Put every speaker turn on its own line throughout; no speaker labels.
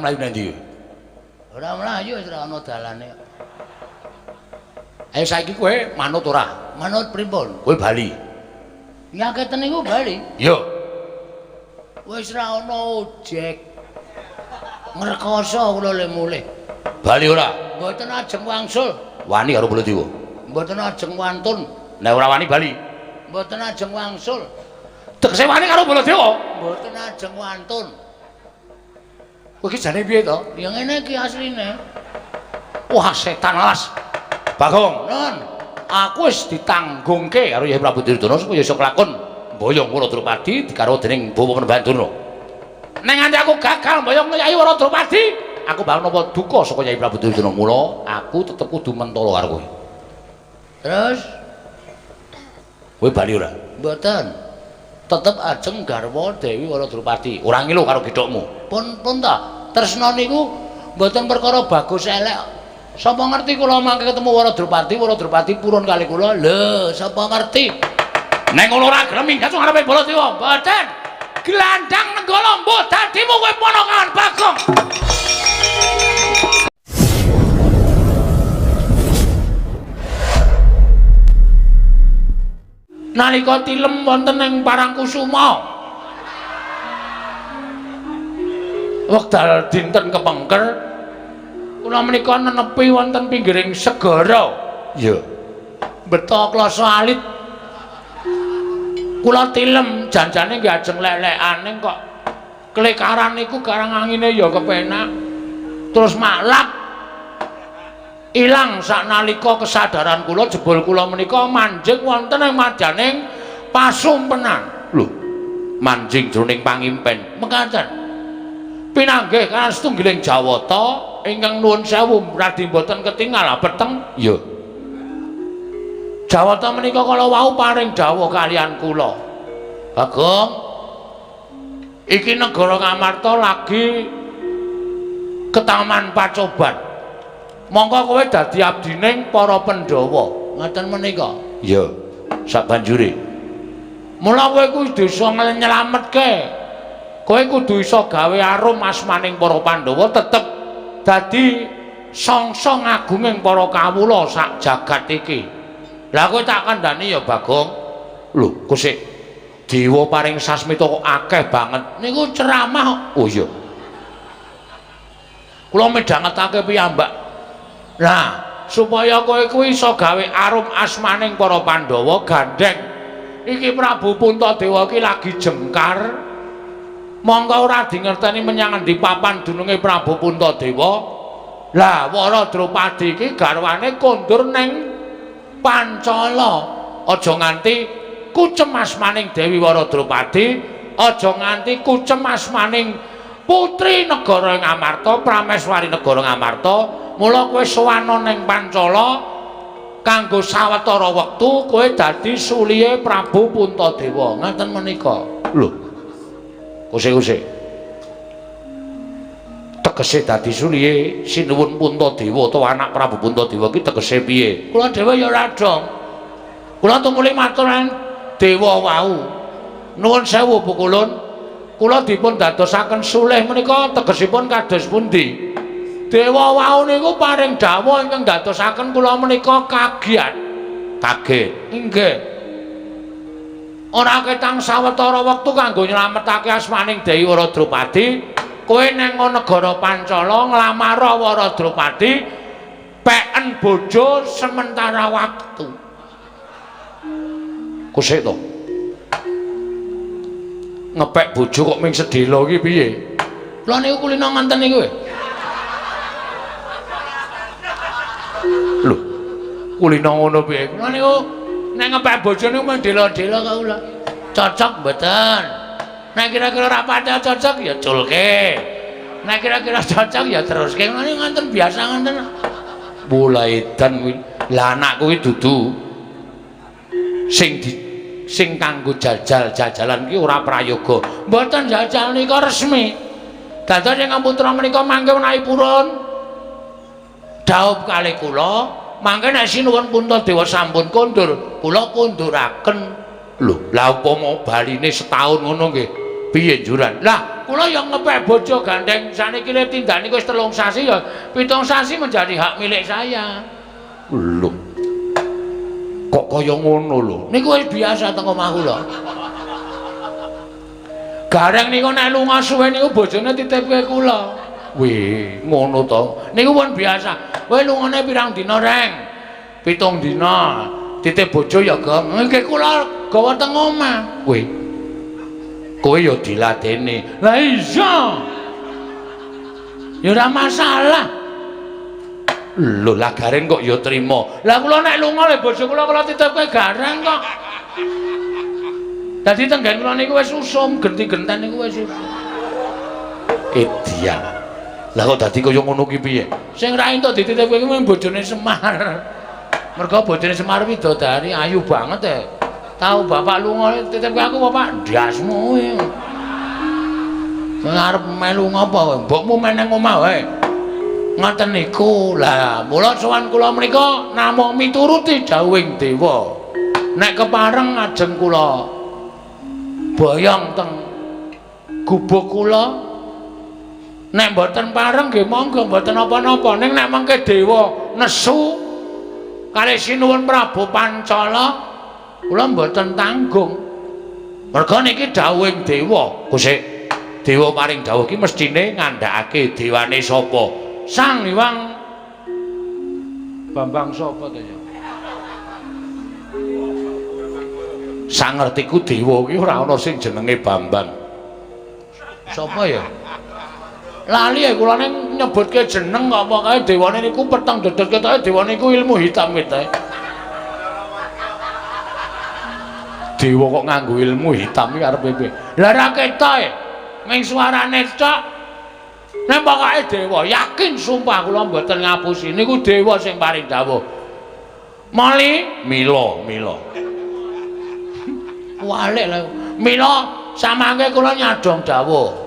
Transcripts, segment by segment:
mlayu nang ndi?
Ora mlayu wis ora ana dalane.
Ayo saiki kowe manut ora?
Manut pripun?
Kowe bali.
Nyaketen niku bali.
Yo.
Wis ora ana ojek. Ngrekoso kula le mulih.
Bali ora?
Mboten ajeng wangsul.
Wani karo Baladewa.
Mboten ajeng wantun.
Nek ora wani bali.
Mboten ajeng wangsul.
Tegese wani karo Baladewa.
Mboten ajeng wantun.
Kowe iki jane piye to?
Ya ngene iki asline.
Wah, setan alas. Bagong,
Nun,
aku wis ditanggungke karo Yai Prabu Duryudana supaya iso kelakon mboyong Waradrupadi dikaro dening Bawa Penembanduna. Ning nganti aku gagal mboyong Yai Waradrupadi, aku bakal napa duka saka Yai Prabu Duryudana. Mula aku tetep kudu mentala karo kowe.
terus
Kowe bali ora?
mboten. Tetep ajeng garwa Dewi Waradrupadi.
Ora ngilu karo gedhokmu.
Pun ta, tresna niku mboten perkara bagus elek. Sapa ngerti kula mangke ketemu Waradrupadi, Waradrupadi purun kali kula. Lho, sapa ngerti?
Nek ngono ora gelem minggat ngarepe Baladewa. Mboten. Glandang nenggala mbuh dadimu kowe ponakan Bagong. Nalika tilem wonten ing Parangkusuma. Wekdal dinten kepengker kula menika nenepi wonten pinggiring segara. Ya. Beto klasa alit. Kula tilem janjane nggih ajeng lek-lekane kok klekaran niku garang angine ya kepenak. Terus maklak ilang saknalika kesadaran kula jebul kula menika manjing wonten ing madyaning pasumpenan. Lho, manjing jroning pangimpen. Mekaten. Pinanggih kan setunggiling Jawata ingkang nuwun sewu radi mboten ketingal peteng. Ya. Jawata menika kala wau paring dawuh kalian kula. Bagong, iki negara Ngamarta lagi ketaman pacoban. Monggo kowe dadi abdining para Pandhawa.
Ngoten menika.
Ya, sabanjure. Mula kowe kuwi bisa nyelametke. Kowe kudu iso gawe arum asmaning para Pandhawa tetep dadi sangsa ngagunging para kawula sak jagat iki. Lah kowe tak kandhani ya Bagong. Lho, kok sik dewa paring sasmita kok akeh banget.
Niku ceramah.
Oh iya. Kula midhangetake piyambak. Nah, supaya kowe kuwi iso gawe arum asmaning para Pandhawa gandeng. Iki Prabu Puntadewa iki lagi jengkar. Monggo ora dingerteni menyang endi papan dununge Prabu Puntadewa. Lah Waradrupadi iki garwane kondur ning Pancala. Aja nganti kucem asmaning Dewi Waradrupadi, aja nganti kucem asmaning putri negara Ngamarta, prameswari negara Ngamarta. Mula kowe sowana ning Pancala kanggo sawetara wektu kowe dadi sulihe Prabu Puntadewa. Ngaten menika. Lho. Kose-kose. Tegese dadi sulihe Sinuwun Puntadewa utawa anak Prabu Puntadewa ki tegese piye?
Kula dhewe ya ora dong.
Kula tumuli matur dewa wau. Nuwun sewu Bu Kulun. Kula dipun dadosaken sulih menika tegesipun kados pundi? Dewa wau niku paring dawuh ingkang dadosaken kula menika kagiat. Kaget. Inggih. Ora ketang sawetara wektu kanggo nyelametake asmaning Dewi Waradrupadi. Kowe nang negara Pancala nglamar Waradrupadi peken bojo sementara waktu. Kusik to. Ngepek bojo kok ming sedhela iki piye?
Lha niku kulino nganten niku.
Lho, kulino ngono piye?
Lha niku nek ngepek bojo niku mung dela-dela kok kula. Cocok mboten? Nek kira-kira ora patek cocok ya culke. Nek kira-kira cocok ya teruske. Lha niku nganten biasa nganten.
Mulai dan kuwi. Lah anak kuwi dudu sing kanggo jajal-jajalan ki ora prayoga.
Mboten jajal nika resmi. Dados ingkang putra menika mangke menawi purun dhaup kalih kula, mangke nek Sinuwun Puntadewa sampun kondur, kula konduraken.
Lho, lah upama baline setahun ngono nggih. Piye juran? Lah, kula yang ngepek bojo gandeng saniki le tindani wis 3 sasi ya 7 sasi menjadi hak milik saya. Lho. Kok kaya ngono lho. Niku wis biasa teng omah kula. Gareng niku nek lunga suwe niku bojone titipke kula. Weh, ngono to. Niku pun biasa. Kowe lungane pirang dina, Reng? 7 dina. Titip bojo ya, Gong. Nggih kula gawa teng omah. Weh. Kowe ya diladeni. Lah iya. Ya ora masalah. Lho, lah Gareng kok ya trima. Lah kula nek lunga le bojo kula titipke Gareng kok. Dadi tenggen kula niku wis usum, genti-genten niku wis usum. Edian. Lah kok dadi kaya ngono ki piye? Sing ra entuk dititipke kuwi bojone Semar. Mergo bojone Semar widodari ayu banget e. Tahu bapak lunga titipke aku bapak ndasmu kuwi. Sing arep melu ngapa? Mbokmu meneng omah wae. Ngoten niku. Lah, mula sowan kula menika namung mituruti dawuhing dewa. Nek kepareng ajeng kula boyong teng gubuk kula. Nek mboten pareng nggih monggo mboten apa-napa ning nek mangke dewa nesu kalih sinuwun Prabu Pancala kula mboten tanggung. Merga niki dawuhing dewa. Gusti dewa paring dawuh ki mestine ngandhakake dewane sapa? Sang Hyang Bambang sapa to ya? Sang ngertiku dewa ki ora ana sing jenenge Bambang. Sapa ya? Lali ya kula ning nyebutke jeneng kok pokoke dewane niku peteng dedet ketoke dewane niku ilmu hitam ketoke. Dewa kok nganggo ilmu hitam iki arepe piye? Lah ra ketoke ming suarane tok. Nek pokoke dewa yakin sumpah kula mboten ngapusi niku dewa sing paring dawuh. Mali mila. Walik lho. Mila samangke kula nyadong dawuh.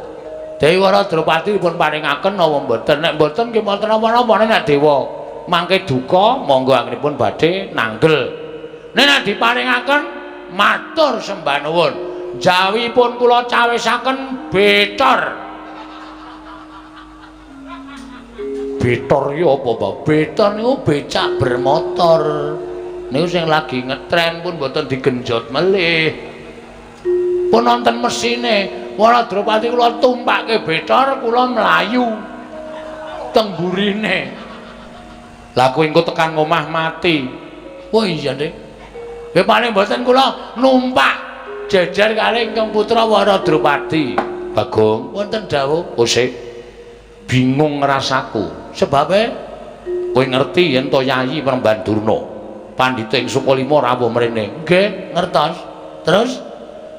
Dewa Drupadi dipun paringaken napa mboten? Nek mboten nggih mboten apa-apa nek dewa mangke duka monggo anggenipun badhe nanggel. Nek diparingaken matur sembah nuwun. Jawipun kula cawisaken betor. Betor iki apa, Pak? Betor niku becak bermotor. Niku sing lagi ngetren pun mboten digenjot melih. Pun wonten mesine. Wala Drupadi kula tumpake betor kula mlayu teng burine. Lah kowe engko tekan omah mati. Oh iya, Dik. Nggih paling mboten kula numpak jejer kalih ingkang putra Wara Drupadi. Bagong wonten dawuh, "Oh sik. Bingung rasaku." Sebabe kowe ngerti yen to Yayi Peremban Durna, pandhita ing Sukalima rawuh mrene. Nggih, ngertos. Terus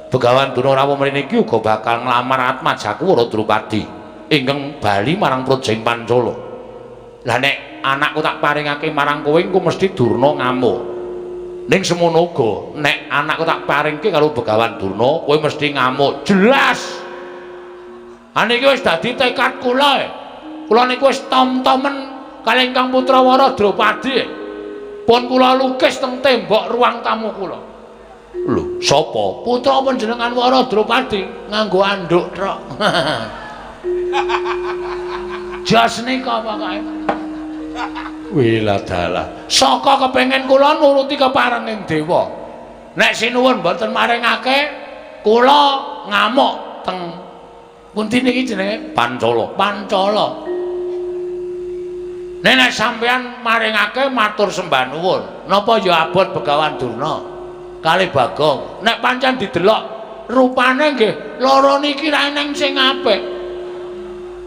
Begawan Durna rawuh mrene iki uga bakal nglamar Atmajaku Wara Drupadi ingkang bali marang Projeng Pancala. Lah nek anakku tak paringake marang kowe engko mesti Durna ngamuk. Ning semono uga nek anakku tak paringke karo Begawan Durna kowe mesti ngamuk. Jelas. Aniki wis dadi tekad kula. Kula niku wis tom-tomen kalih ingkang putra Wara Drupadi. Pun kula lukis teng tembok ruang tamu kula. Lho, sapa? Putra panjenengan Wara Drupadi nganggo anduk tok. Jas nika pokoke. Wiladalah. Saka kepengin kula nuruti keparenging dewa. Nek sinuwun mboten maringake, kula ngamuk teng pundi niki jenenge? Pancala. Nek sampeyan maringake matur sembah nuwun. Napa ya abot Begawan Durna? Kalih Bagong, nek pancen didelok rupane nggih loro niki ra eneng sing apik.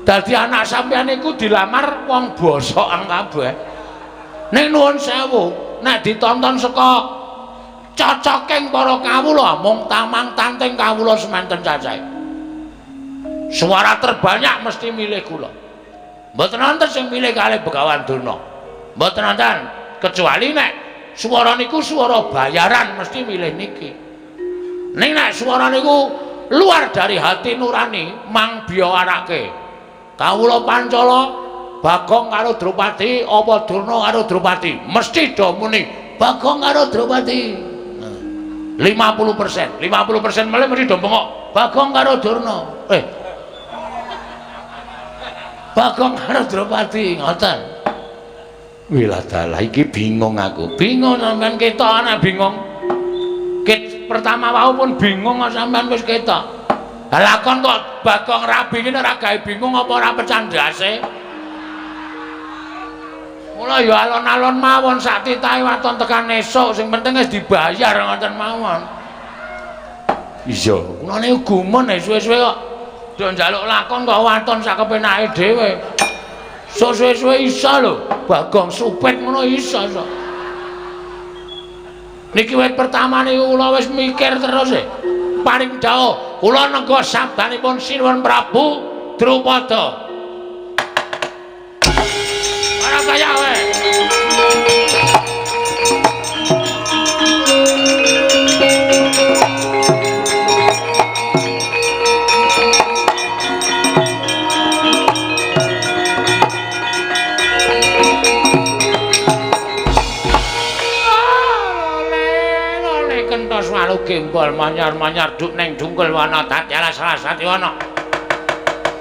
Dadi anak sampeyan niku dilamar wong bosokan kabeh. Ning nuwun sewu, nek ditonton saka cocoking para kawula mung tamang tanting kawula semanten cacahe. Suara terbanyak mesti milih kula. Mboten wonten sing milih kalih Begawan Durna. Mboten wonten kecuali nek swara niku swara bayaran mesti milih niki. Ning nek swara niku luar dari hati nurani mang biawarake. Kawula Pancala Bagong karo Drupadi apa Durna karo Drupadi mesti do muni Bagong karo Drupadi. 50%, 50% melih mesti do bengok
Bagong karo Durna. Bagong karo Dropadi ngoten.
Wiladala iki bingung aku.
Bingung sampean ketok ana bingung. Pertama wau pun bingung kok sampean wis ketok. Lah lakon kok Bagong rabi iki ora gawe bingung apa ora pecandhase? Mula ya alon-alon mawon sak titahe waton tekan esuk sing penting wis dibayar ngoten mawon.
Iya,
Ngono gumun suwe-suwe kok do njaluk lakon kok waton sak kepenake dhewe. Sok suwe-suwe iso lho, Bagong supet ngono iso. Niki wit pertama niku kula wis mikir terus paring dawuh, kula nengga sabdanipun Sinuwun Prabu Drupada. Ora kaya wae. Kentos walu gembol manyar-manyar duk neng dungkul wana tatyala salah sati wana.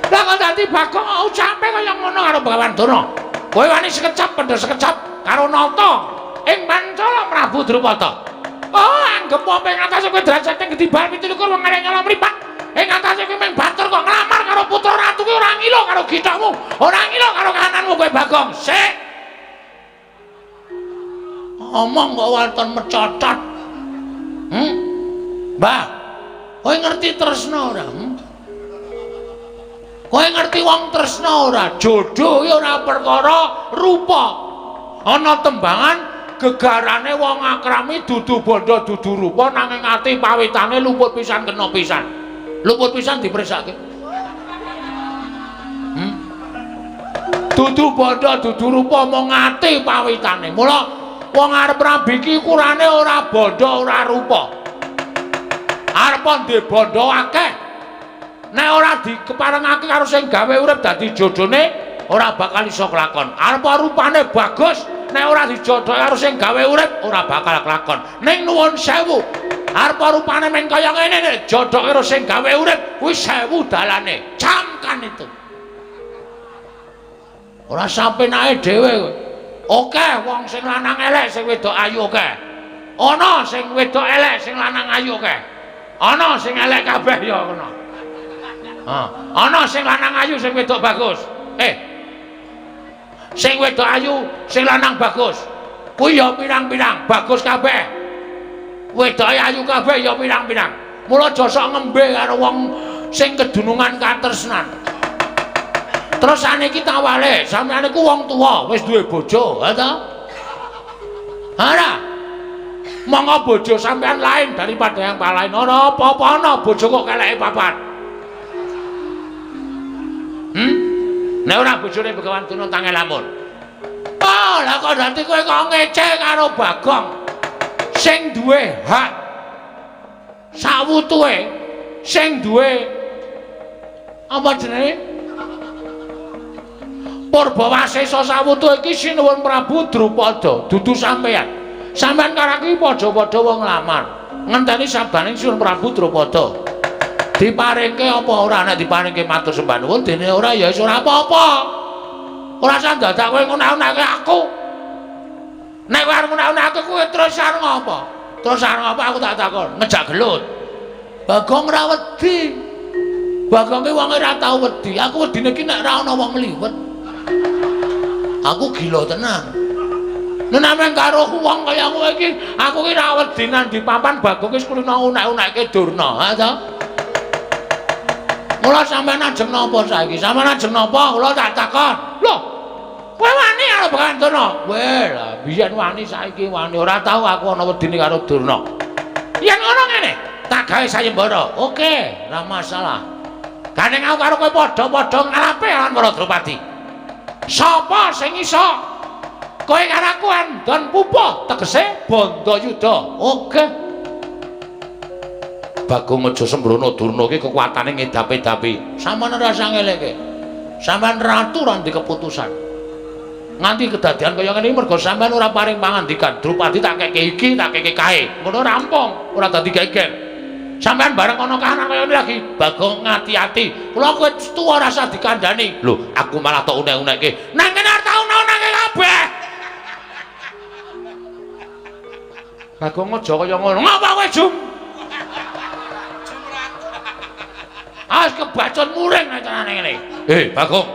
Lah kok dadi Bagong ucape kaya ngono karo Bagawan Durna. Kowe wani sekecap pendho sekecap karo nata ing Pancala Prabu Drupada. Oh, anggep apa ing atase kowe derajate gedibal 17 wong arek nyala mripat. Ing atase kowe mung batur kok nglamar karo putra ratu ki ora ngilo karo githokmu, ora ngilo karo kahananmu kowe Bagong. Sik. Omong kok wonten mecotot. Mbah, kowe ngerti tresna ora? Kowe ngerti wong tresna ora? Jodoh ya ora perkara rupa. Ana tembangan gegarane wong akrami dudu bondo dudu rupa nanging ati pawitane luput pisan kena pisan. Luput pisan dipresake. Dudu bondo dudu rupa mung ati pawitane. Mula wong arep rabi iki ukurane ora bondo ora rupa. Arep ndhe bondo akeh. Nek ora dikeparengake karo sing gawe urip dadi jodhone ora bakal iso kelakon. Arep rupane bagus, nek ora dijodohi karo sing gawe urip ora bakal kelakon. Ning nuwun sewu, arep rupane meng kaya ngene nek jodoh karo sing gawe urip kuwi 1000 dalane. Camkan itu. Ora sampe nae dhewe kowe. Oke, wong sing lanang elek, sing wedok ayu oke. Ana sing wedok elek, sing lanang ayu oke. Ana sing elek kabeh ya ngono. Ana sing lanang ayu, sing wedok bagus. Sing wedok ayu, sing lanang bagus. Kuwi ya pirang-pirang, bagus kabeh. Wedoke ayu kabeh ya pirang-pirang. Mula aja sok ngembe karo wong sing kedunungan katresnan. Terus saniki tak wale, sampeyan iku wong tuwa, wis duwe bojo, ha ta? Ora. Monggo bojo sampeyan lain daripada yang lain. Ora apa-apa ana bojo kok keleke papat. Nek ora bojone Begawan Durna tangel lamun. Oh, lah kok dadi kowe kok ngeceh karo Bagong. Sing duwe hak sawutuhe, sing duwe apa jenenge? Purbawasesa sawutu iki Sinuwun Prabu Drupada, dudu sampeyan. Sampeyan karo iki padha-padha wong lamar. Ngenteni sabdaning Sinuwun Prabu Drupada. Diparingke apa ora nek diparingke matur sembah nuwun dene ora ya wis ora apa-apa. Ora usah dadak kowe ngunak-unake aku. Nek kowe arep ngunak-unake kowe terus arep ngopo? Terus arep ngopo aku tak takon, ngejak gelut. Bagong ra wedi. Bagong ki wong ora tau wedi. Aku wedine ki nek ora ana wong liwet. Aku gila tenan. Nek nang karo wong kaya kowe iki, aku ki ra wedinan di papan Bagong wis kulino unek-uneke Durna, ha to? Mula sampeyan ajeng napa saiki? Sampeyan ajeng napa? Kula tak takon. Lho, kowe wani karo Bagawan Durna? Weh, lah biyen wani saiki wani ora tau aku ana wedine karo Durna. Yen ngono ngene, tak gawe sayembara. Oke, ora masalah. Gandeng aku karo kowe padha-padha ngarape lan para Drupadi. Sapa sing iso kowe karo aku andon pupuh tegese Bandayuda. Oke. Bagong aja sembrono Durna iki kekuatane ngedap-edapi. Sampeyan ora usah ngeleke. Sampeyan ratu ora ndek keputusan. Nganti kedadian kaya ngene mergo sampeyan ora paring pangandikan. Drupadi tak keke iki, tak keke kae. Ngono rampung, ora dadi geger.
Sampeyan bareng ana kahanan kaya ngene lagi. Bagong ngati-ati. Kula kowe tuwa rasa dikandani. Lho, aku malah tok unek-unekke. Nang kene arep tau unek-uneke kabeh. Bagong aja kaya ngono. Ngapa kowe, Jum? As kebacut muring nek carane ngene. Bagong.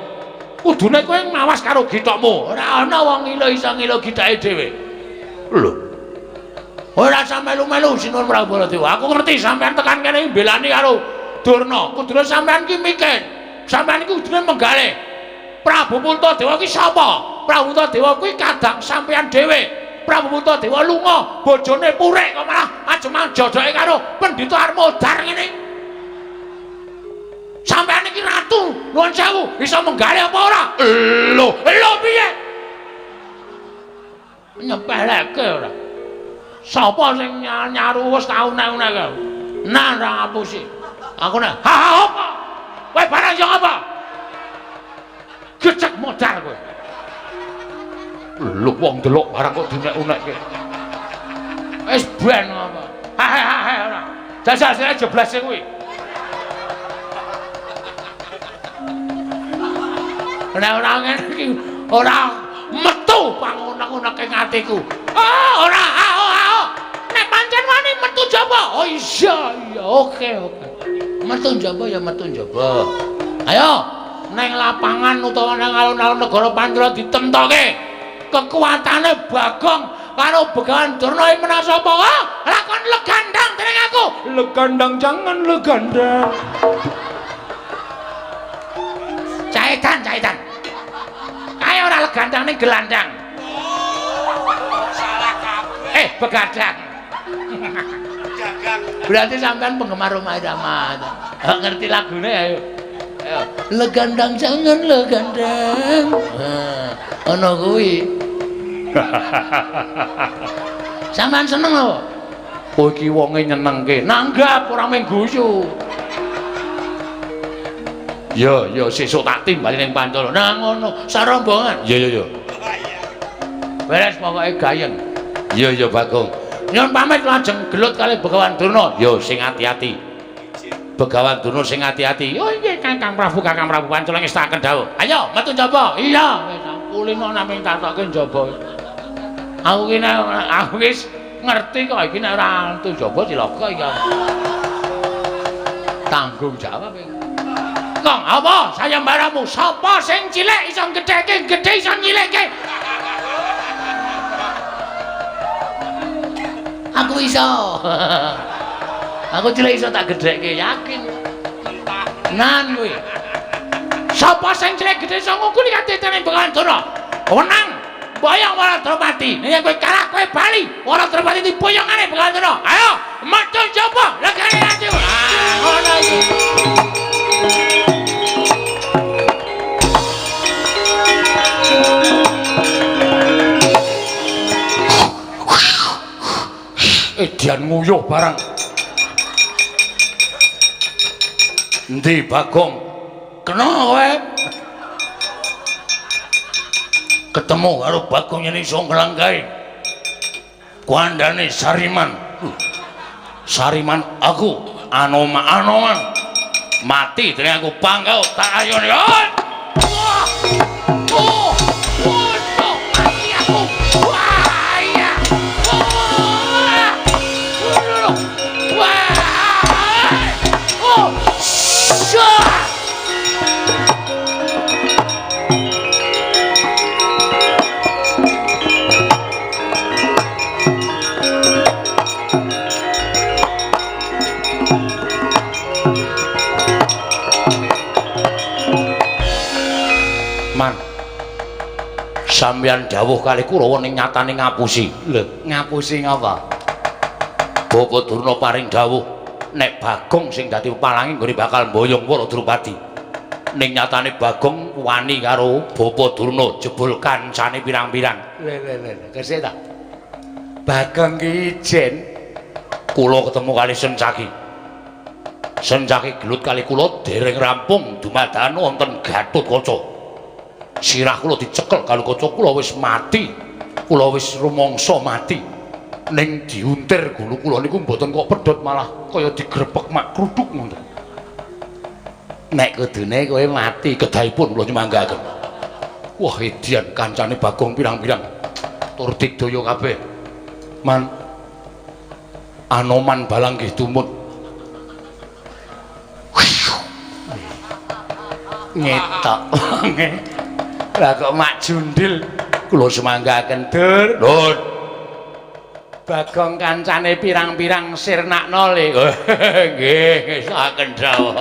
Kudune kowe ngawas karo gitokmu. Ora ana wong ngilo iso ngilo gitake dhewe. Lho. Ora sampe melu-melu Sinuwun Prabu Baladewa. Aku ngerti sampean tekan kene mbelani karo Durna. Kudune sampean ki mikir. Sampean iki kudune menggalih. Prabu Puntadewa ki sapa? Prabu Puntadewa kuwi kadang sampean dhewe. Prabu Puntadewa lunga, bojone purik kok malah ajeng jodoke karo Pendhita Armodar ngene. Sampeyan iki ratu, nuwun sewu, iso menggalih apa ora? Lho piye? Nyepeleke ora. Sapa sing nyaru wis tau nek-nek. Nah, ora ngapusi. Aku nek, "Ha apa? Kowe barang yo apa?" Gecek modal kowe. Lho wong delok barang kok dinek-unekke. Wis ben apa? Ha ora. Jajal sing jeblas kuwi. Ora ngene iki ora metu pangunek-uneke atiku. Ora. Nek pancen wani metu jaba. Oh iya, oke. Metu jaba ya metu jaba. Ayo, neng lapangan utawa nang alun-alun negara Pandura ditemtoke. Kekuatane Bagong karo Begawan Durna iki menawa sapa? Lakon legandang dening aku. Legandang jangan legandang. Caetan. Ayo ora legandang ning gelandang. Salah kabeh. Begadang. Jagang. Berarti sampean penggemar Rhoma Irama. Ngerti lagune ayo. Legandang jangan legandang. Ana kuwi. Sampean seneng apa? Kowe iki wonge nyenengke. Nanggap ora mung guyu. Ya, sesuk tak timbali ning Pancala. Nah ngono, sarombongan. Ya. Beres pokoke gayeng. Ya Bagong. Nyuwun pamit lajeng gelut kalih Begawan Durna. Ya sing ati-ati. Begawan Durna sing ati-ati. Oh nggih Kakang Prabu Pancala ngestaken dawuh. Ayo metu njaba. Iya, wis kulino namung tatoke njaba. Aku wis ngerti kok iki nek ora metu njaba cilaka iki. Tanggung jawab iki. Kong, apa sayembaramu? Sapa sing cilik iso gedheke, gedhe iso nyilikke? Aku iso. Aku cilik iso tak gedheke, yakin. Nan kuwi. Sapa sing cilik gedhe iso ngukuli kadhetane Begawan Durna? Wenang, boyong Waladramati. Nek kowe kalah kowe bali. Waladramati diboyongane Begawan Durna. Ayo, metu njaba, legane ati. Ngono iki. Edian nguyuh barang. Endi Bagong? Kena kowe? Ketemu karo Bagong yen iso nglanggahi. Kuandane Sariman. Sariman aku Anoman. Mati dening aku pangkau tak ayone. Sampeyan dawuh kali Kurawa ning nyatane ngapusi. Lho, ngapusi ngapa? Bapa Durna paring dawuh nek Bagong sing dadi pepalangi nggone bakal mboyong Waladramati. Ning nyatane Bagong wani karo Bapa Durna jebul kancane pirang-pirang. Lho, kesih ta? Bagong ki ijen kula ketemu kali Sencaki. Sencaki gelut kali kula dereng rampung dumadakan wonten Gatotkaca. Sirah kula dicekel kalau kaca kula wis mati. Kula wis rumangsa mati. ning diuntir gulu kula niku mboten kok pedhot malah kaya digrebek mak kruduk ngoten. Nek kudune kowe mati kedahipun kula nyemanggaken. Wah, edian kancane Bagong pirang-pirang. Tur digdaya kabeh. Man Anoman balang nggih tumut. Ngetok. Lah kok mak jundil kula semanggaken dur. Nun. Bagong kancane pirang-pirang sirnakno le. Nggih, ngesaken dawuh.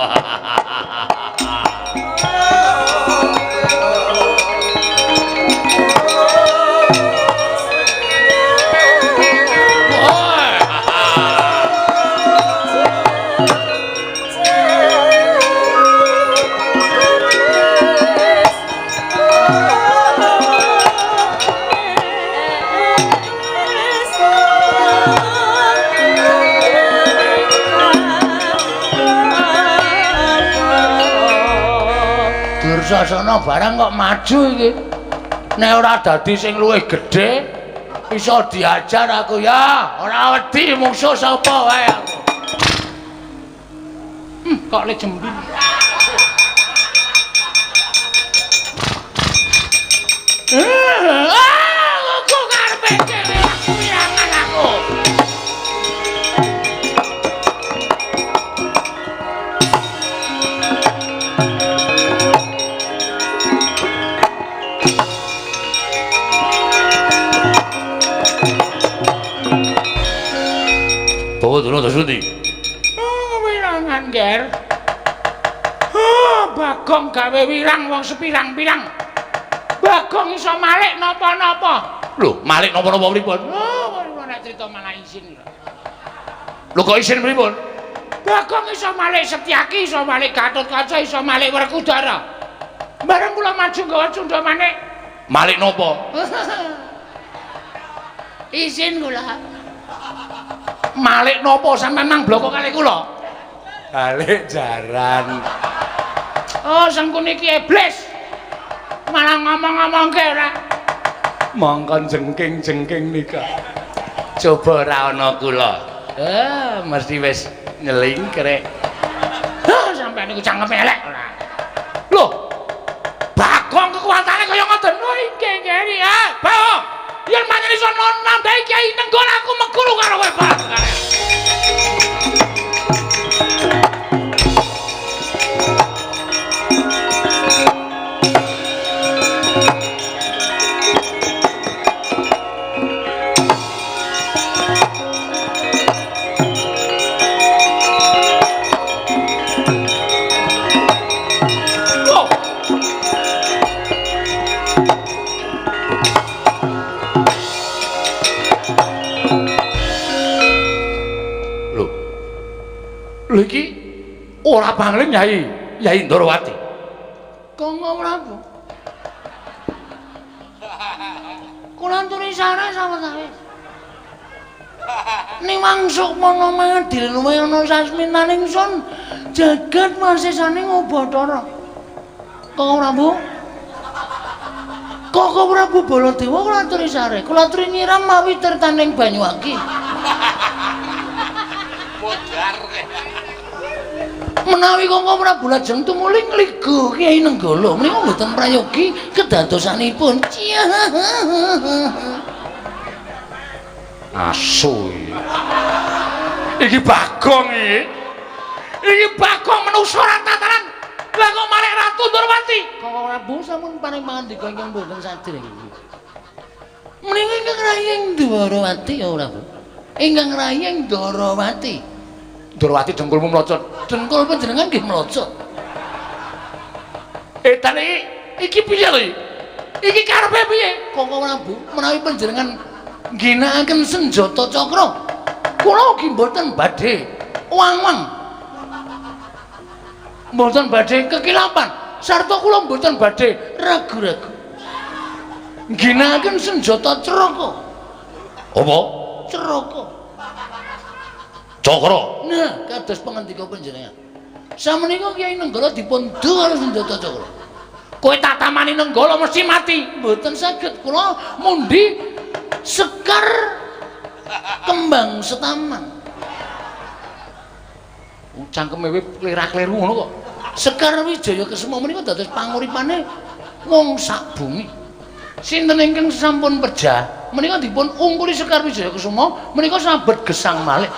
Dursasana barang kok maju iki. Nek ora dadi sing luwih gedhe, iso diajar aku ya. Ora wedi musuh sapa wae aku. Kok le jembin. Aku karepe dhewe kuyangan aku. Bawa dulu terus ndi? Wirangan, Ger. Bagong gawe wirang wong sepirang-pirang. Bagong iso malik napa-napa. Lho, malik napa-napa pripun? Nek crita malah isin. Lho kok isin pripun? Bagong iso malik Setyaki, iso malik Gatotkaca, iso malik Werkudara. Bareng kula maju nggawa cundha manik. Malik napa? Isin kula. Malik nopo sampean nang bloko kali kula? Balik jaran. Oh, sengkun iki iblis. Malah ngomong-ngomongke ora. Mongkon jengking-jengking nika. Coba ora ana kula. Mesti wis nyeling krek. Sampean niku cangkeme elek ora. Loh. Bagong kekuatane kaya ngoten. Oh, nggih nggih ya. Bagong. Yen manjen iso nambahi Kyai Nenggala aku meguru karo kowe bareng. Lho iki ora bangling Yai Ndorowati. Kanggo Prabu. Kula aturi sareng sawetawis. Ning mangsuk mana madil luwih ana sasminaning sun jagat masesane Bathara. Kanggo Prabu. Kanggo Prabu Baladewa kula aturi sareng. Kula aturi nyiram mawi tirtaning Banyuwangi. Modar. Menawi Kanggo Prabu lajeng tumuling liga Kyai Nenggala menika mboten prayogi kedadosanipun. Asu iki Bagong iki. Iki Bagong menungso ora tataran. Lah kok malah Ratu Ndorowati. Kanggo Prabu sampun paring pangandika ingkang mboten sadèrèng iki. Menika ingkang rayeng Ndorowati ya Prabu. Ingkang rayeng Ndorowati. Ndorowati dengkulmu mlocot. Dengkul panjenengan nggih mlocot. Etan iki piye lho? Iki karepe piye? Kanggo Prabu, menawi panjenengan ngginakaken senjata cakra, kula ugi mboten badhe wang-wang. Mboten badhe kekilapan, sarta kula mboten badhe ragu-ragu. Ngginakaken senjata ceraka. Apa? Ceraka. Cakra. Nah, kados pangandika panjenengan. Sameneika Kyai Nenggala dipun duh karo senjata cakra. Kowe tak tamani Nenggala mesti mati. Mboten saged kula mundi sekar
Kembang Setamang. Cangkeme kowe klirah-kliru ngono kok. Sekar Wijaya Kesuma menika dados panguripane wong sak bumi. Sinten ingkang sampun pejah menika dipun ungkuli Sekar Wijaya Kesuma menika sabet gesang malih.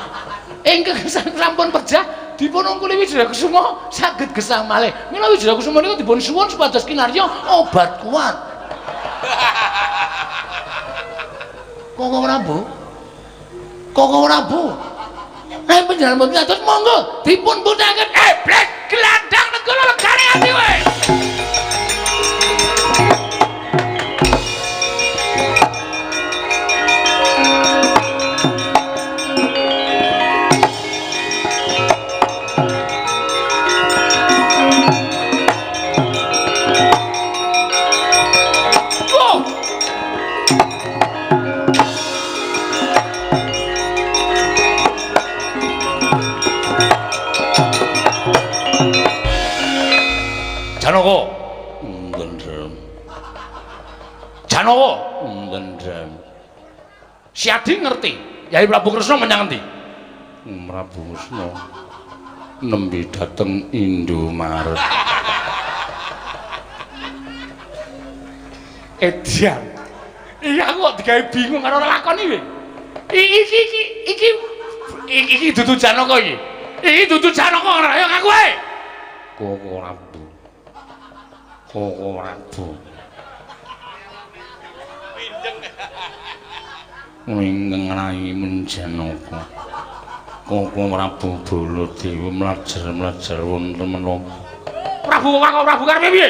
Ingkang sampun pejah dipun ungkuli Wijaya Kesuma saged gesang malih. Mila Wijaya Kesuma menika dipun suwun supados kinarya obat kuat. Koko Prabu. Koko Prabu. Nek panjenengan mboten atus monggo dipun budhaken blek gelandang negara legane ati wae.
Janaka
Ndendrem.
Janaka
Ndendrem.
Siadi ngerti Yai Prabu Kresna menyang endi?
Prabu Kresna nembe dateng Indomaret.
Edian. Iya aku kok digawe bingung karo lakon iki. Iki dudu Janaka iki. Iki dudu Janaka ora ya ngaku ae.
Koko Prabu. Koko Prabu. Ingkang rayi menjanaka. Koko Prabu Baladewa mlajar-mlajar wonten menapa?
Prabu karepe piye?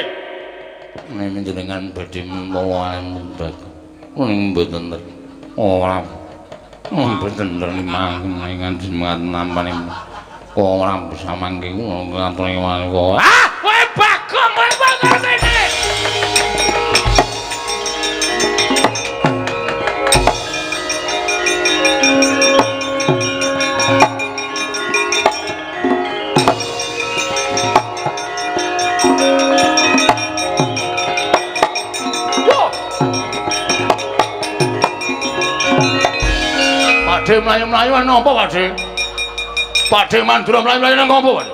Nek panjenengan badhe mawa mbak. Ning mboten ora. Mboten mangke nganti nampane. Kok ora bisa mangke ngaturi kok.
Kowe Bagong kowe karepe iki. Pakde mlayu-mlayu napa Pakde? Pakde Mandura mlayu-mlayu nang apa Pakde?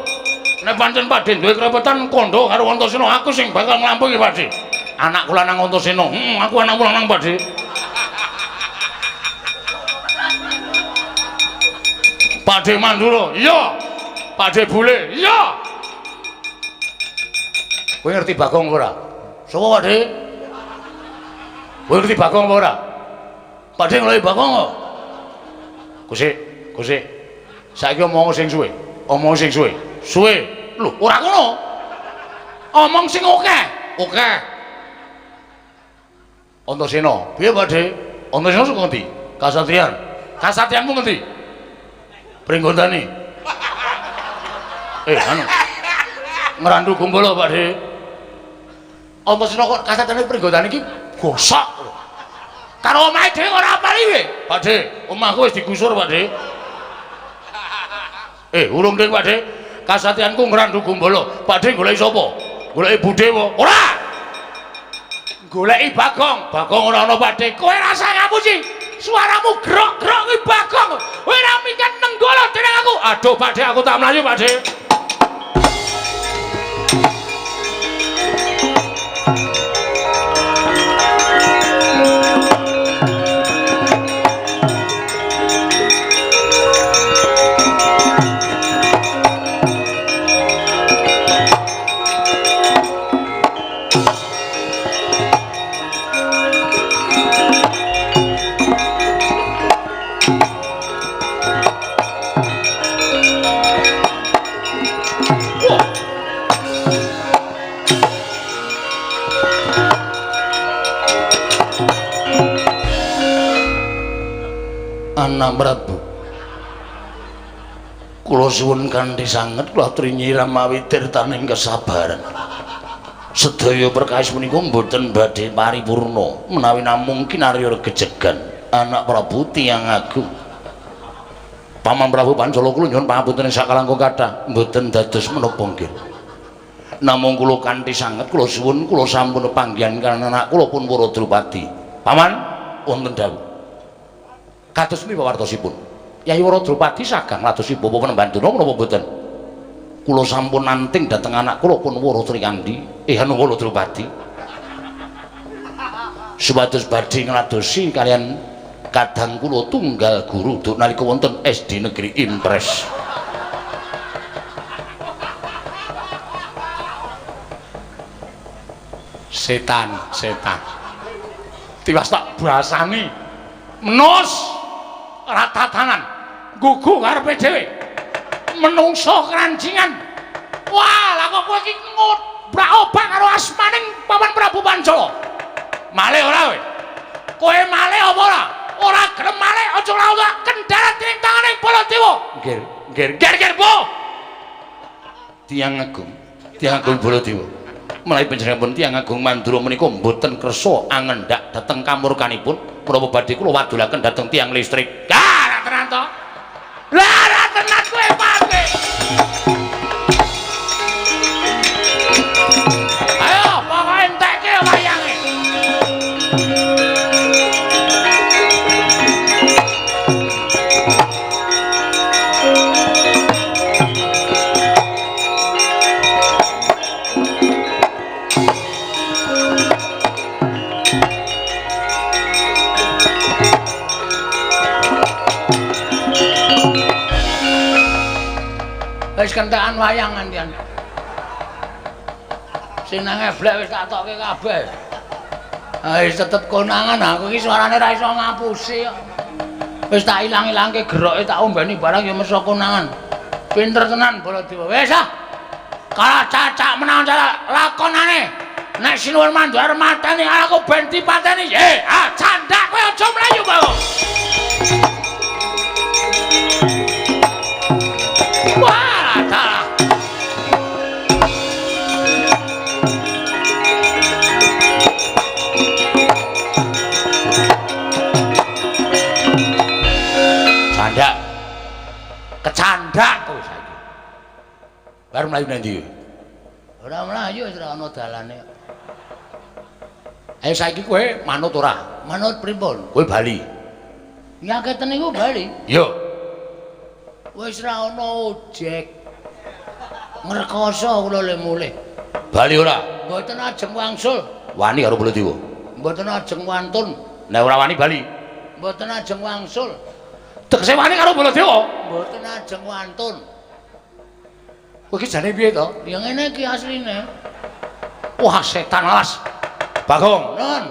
Nek pancen Pakde duwe kerepetan kandha karo Antasena, aku sing bakal nglampahi Pakde. Anak kula nang Antasena. Aku anak kula nang Pakde. Pakde Mandura, iya. Pakde Bule, iya. Kowe ngerti Bagong ora? Sapa Pakde? Kowe ngerti Bagong apa ora? Pakde ngeloi Bagong kok. Kusik. Saiki omong sing suwe. Omong sing suwe. Suwe. Lho, ora ngono. Omong sing akeh. Akeh. Antasena, piye Pakde? Antasena saka ngendi? Kasatriyan. Kasatriyanmu ngendi? Pringgondani. Anu. Ngrandu Gumbala, Pakde. Antasena kok kasatriyane Pringgondani iki gosok. Karo omahe dhewe ora apal iki. Pakde, omahku wis digusur, Pakde. Urung ding, Pakde. Kasatriyanku ngrandu Gumbala. Pakde goleki sapa? Goleki Budewa. Ora. Goleki Bagong. Bagong ora ana, Pakde. Kowe rasa ngapusi. Suaramu grok-grok kuwi Bagong. Kowe ora mingkat nenggala dening aku. Aduh, Pakde, aku tak mlayu, Pakde. Anak Prabu, kula suwun kanthi sanget kula aturi nyiram mawi tirtaning kesabaran. Sedaya perkawis menika mboten badhe paripurna menawi namung kinarya gejegan. Anak Prabu tiyang agung. Paman Prabu Pancala kula nyuwun pangapunten sak kalangkung kathah mboten dados menapa nggih. Namung kula kanthi sanget kula suwun kula sampun panggihan kaliyan anak kula pun para Drupadi. Paman wonten dawuh. Kados menika wartosipun. Yai Waradrupadi sagang ladosi Bapa Panembanduna menapa mboten? Kula sampun nanting dhateng anak kula pun Wara Triyandi, Anu Waradrupadi. Supados badhe ngladosi kalian kadang kula tunggal guru duk nalika wonten SD Negeri Impres. Setan. Tiwas tak basani. Menos ratatanan. Gugu karepe dhewe. Menungso krancingan. Wah, lah kok kowe iki ngobrak obak karo asmaning Paman Prabu Pancala. Malih ora kowe? Kowe malih apa ora? Ora gelem malih aja lawan kendarat ning tanganing Baladewa. Nggih, Bu. Tiyang Agung Baladewa. Menawi panjenenganipun tiyang Agung Mandura menika mboten kersa angendhak dhateng kamurkanipun, menapa badhe kula wadulaken dhateng tiyang listrik. Lah tenan to. Lah tenan kowe pake. Ayo, pokoke entekke wayange. Wis kentekan wayang andian. Sing nang eblek wis tak tokke kabeh. Ah wis tetep konangan aku iki suarane ra iso ngapusi kok. Wis tak ilang-ilangke geroke tak ombeni barang ya mesa konangan. Pinter tenan Baladewa. Wis ah. Kalah cacak menawa cara lakonane. Nek Sinuwun Mandura mateni aku ben dipateni. Candak kowe aja mlayu kok. Wah! Kecandak kowe saiki. Bar mlayu nang ndi? Ora mlayu wis ora ana dalane. Ayo saiki kowe manut ora? Manut pripun? Kowe bali. Nyaketen niku bali? Yo. Wis ora ana ojek. Ngrekoso kula le mulih. Bali ora? Mboten ajeng wangsul. Wani karo Baladewa. Mboten ajeng wantun. Nek ora wani bali. Mboten ajeng wangsul. Tegese wani karo Baladewa? Mboten ajeng wantun. Kowe iki jane piye to? Ya ngene iki asline. Wah, setan alas. Bagong, nun.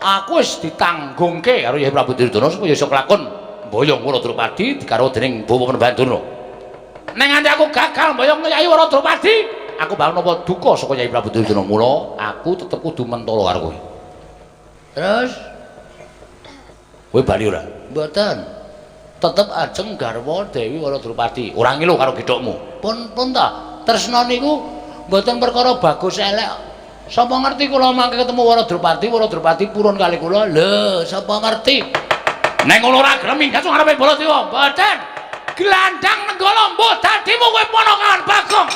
Aku wis ditanggungke karo Yai Prabu Duryudana supaya iso kelakon mboyong Waradrupadi dikaro dening Bapa Panembanduna. Ning nganti aku gagal mboyong Yai Waradrupadi, aku bakal napa duka saka Yai Prabu Duryudana. Mula aku tetep kudu mentala karo kowe. Terus kowe bali ora? Mboten. Tetep ajeng garwa Dewi Waradrupadi. Ora ngilu karo gedhokmu. Pun ta. Tresna niku mboten perkara bagus elek. Sapa ngerti kula mangke ketemu Waradrupadi purun kali kula. Lho, sapa ngerti? Nek ngono ora gelem minggat ngarepe Baladewa. Mboten. Glandang nenggala mbuh dadimu kowe ponakan Bagong.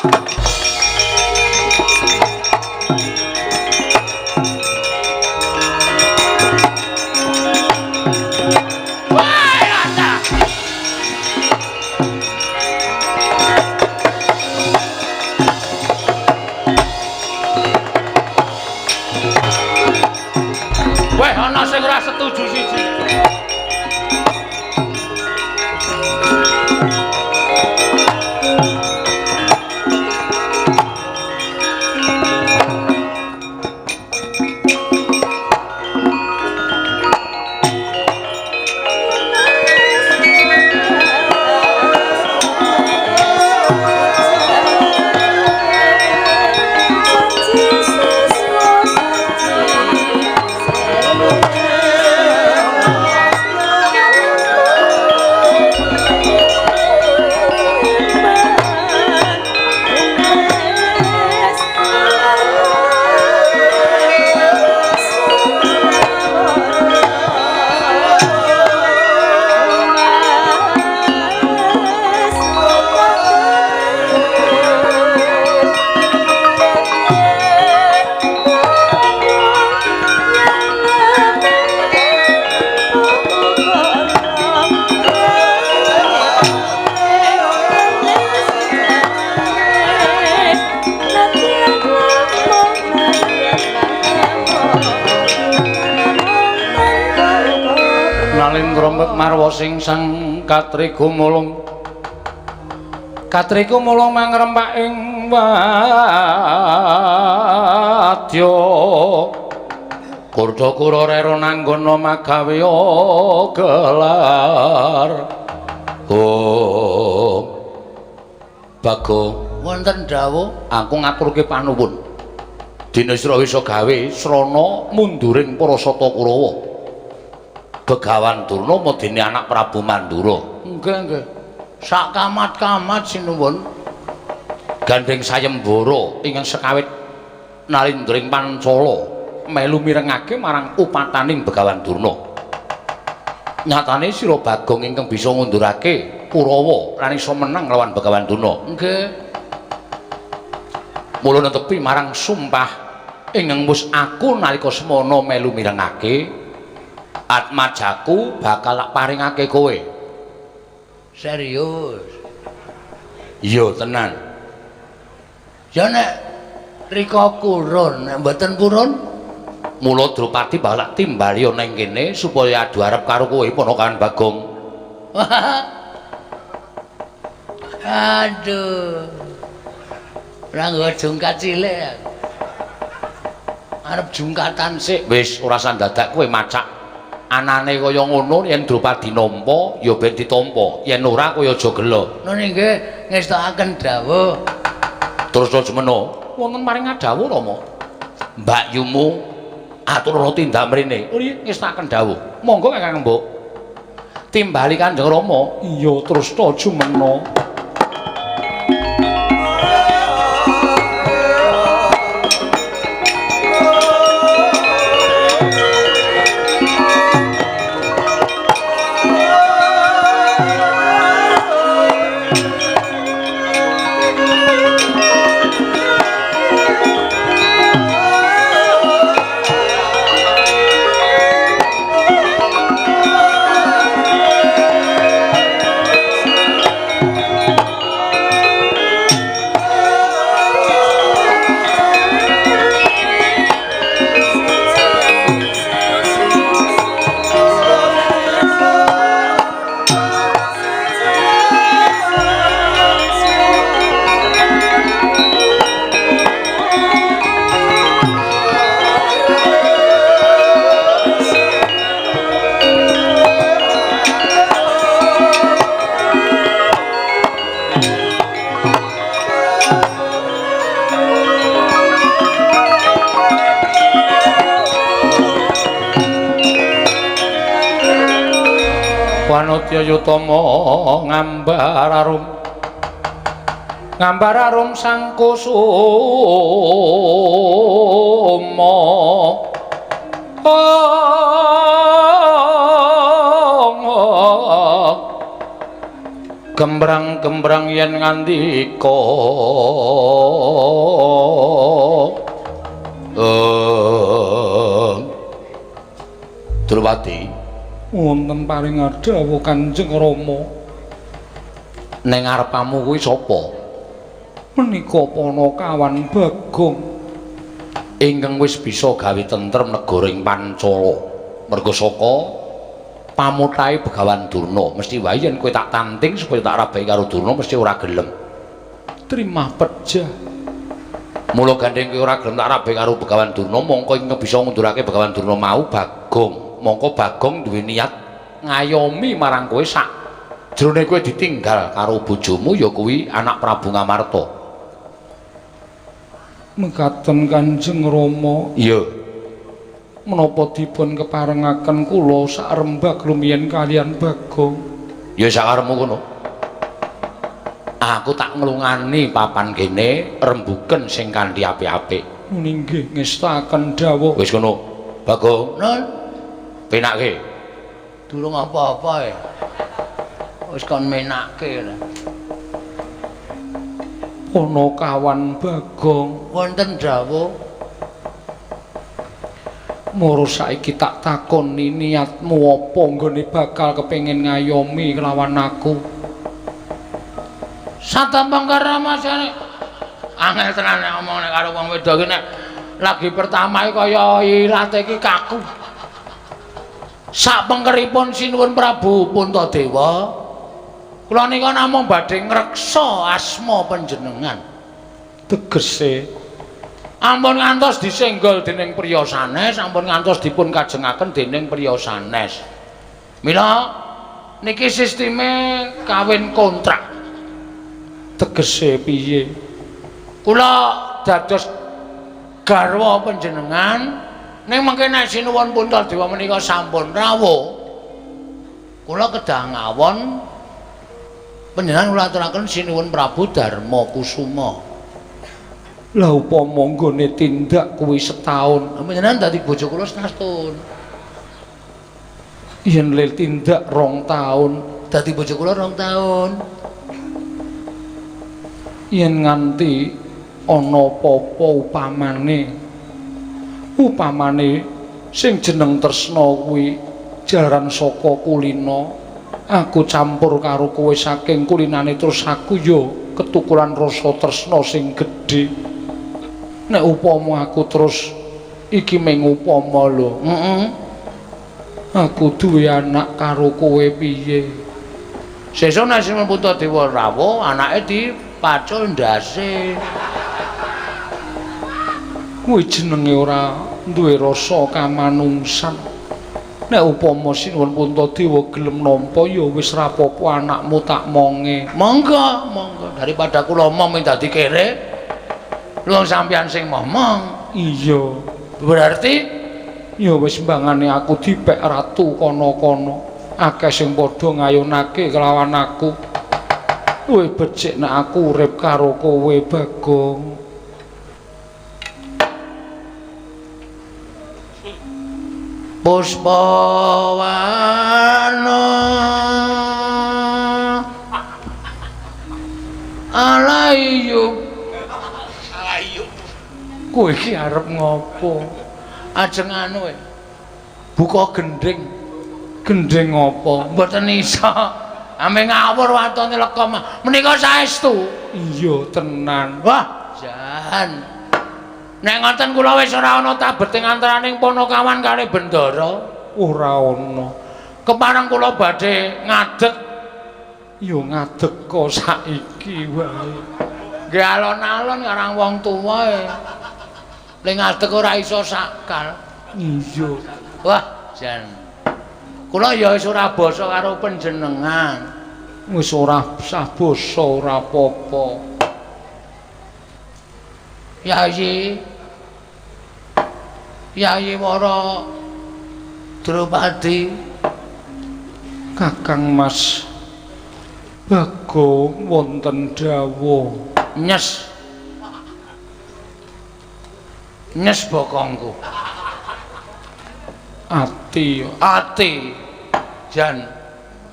Weh, ana sing ora setuju siji. marwa sing sang katriku mulung mangrempak ing wadya kurda kura rera nanggana magawe gelar Bagong
wonten dawuh
aku ngaturke panuwun dina sira wisa gawe srana munduring para Sata Kurawa Begawan Durna medeni anak Prabu Mandura
nggih sak kamat-kamat sinuwun
gandeng sayembara ingkang sekawit nalindring Pancala melu mirengake marang upataning Begawan Durna nyatane sira Bagong ingkang bisa ngundurake Kurawa lan iso menang lawan Begawan Durna
nggih
mula netepi marang sumpah ingkang wis aku nalika semana melu mirengake atmajaku bakal paringake kowe
serius
iya tenan
ya nek rika kurun nek mboten purun
mula Drupadi bakal timbali ana ing kene supaya adu arep karo kowe ponakan Bagong
aduh ranggo jungkat cilik arep jungkatan
sik wis ora sandadak kowe macak anane kaya ngono yen Drupadi nampa ya ben ditampa yen ora kowe aja gelo
no nggih ngestakaken dawuh
terus semeno wonten paring dawuh Rama Mbak Yumu atur ana tindak mrene ngestakaken dawuh monggo Kakang Mbok timbali Kanjeng Rama iya terus to jumena Wanodya Yutama ngambar arum sang kusuma gembrang-gembrang yen ngandika Drupadi wonten paring dawuh Kanjeng Rama ning ngarepamu kuwi sapa menika Panakawan Bagong ingkang wis bisa gawe tentrem negara ing Pancala merga saka pamutahe Begawan Durna mesti wae yen kowe tak tanting supaya tak rabai karo Durna mesti ora gelem trimah pejah mula gandeng kowe ora gelem tak rabai karo Begawan Durna mongko ingkang bisa ngundurake Begawan Durna mau Bagong mongko Bagong duwe niat ngayomi marang kowe sak jroning kowe ditinggal karo bojomu ya kuwi anak Prabu Ngamarta. Mekaten Kanjeng Rama. Iya. Menapa dipun keparengaken kula sak rembag lumiyen kalian Bagong? Ya sakarepmu kono. Aku tak nglungani papan kene rembugen sing kanthi apik-apik. Nggih ngestaken dawuh. Wis kono. Bagong. Nun. Penake.
Durung apa-apa ya. Wis kon menake.
Panakawan Bagong.
Wonten dawuh.
Moro saiki tak takoni niatmu apa nggone bakal kepengin ngayomi kelawan aku.
Satampang karamasane. Angel tenan nek omong nek karo wong wedok iki nek lagi pertama kaya ilate iki kaku.
Sapengkeripun sinuwun Prabu Puntadewa, kula nika namung badhe ngreksa asma panjenengan.
Tegese
Ampun ngantos disenggol dening priya sanes, ampun ngantos dipun kajengaken dening priya sanes. Mila niki sisteme kawin kontrak.
Tegese piye?
Kula dados garwa panjenengan ning mengke nek sinuwun Puntadewa menika sampun rawuh. Kula kedah ngawon panjenengan kula aturaken sinuwun Prabu Darma Kusuma.
Lah upama nggone tindak kuwi setahun,
Panjenengan dadi bojo kula setahun.
yen le tindak 2 taun,
Dadi bojo kula 2 taun.
yen nganti ana apa-apa upamane sing jeneng tresna kuwi jaran saka kulina, aku campur karo kowe saking kulinane terus aku yo ketukuran rasa tresna sing gedhe. Nek upama aku terus iki mung upama lho. Aku duwe anak karo kowe piye?
Sesuk nek Sinuwun Puntadewa rawuh, anake dipacul ndase.
Kuwi jenenge ora duwe rasa kamanungsan. Nek upama Sinuwun Puntadewa gelem nampa ya wis ra apa-apa anakmu tak monge.
Monggo, monggo. Daripada kula omong dadi kere, luwung sampeyan sing momong.
Iya,
Berarti
ya wis mbangane aku dipek ratu kono-kono. Akeh sing padha ngayunake kelawan aku. Kowe becik nek aku urip karo kowe, Bagong.
Puspawana Alayu.
Kowe iki arep ngopo?
Ajeng anu buka gending.
Gendeng apa?
Mboten iso. Ame ngawur watone lekom. Menika saestu.
Iya tenan.
Wah, jan. Nek ngoten kula wis ora ana tabeting antaraning Ponokawan kali Bendara.
Ora ana.
Kepareng kula badhe ngadeg.
Ya ngadeg kok saiki wae.
Nggih alon-alon karang wong tuwa ning ngadeg ora iso sakal.
Iya.
Wah, jan. Kula ya wis ora basa karo panjenengan.
Wis ora sah basa ora apa-apa.
Yayi Wara Drupadi,
Kakang Mas Bagong wonten dawuh.
Nyes bokongku.
Ati
jan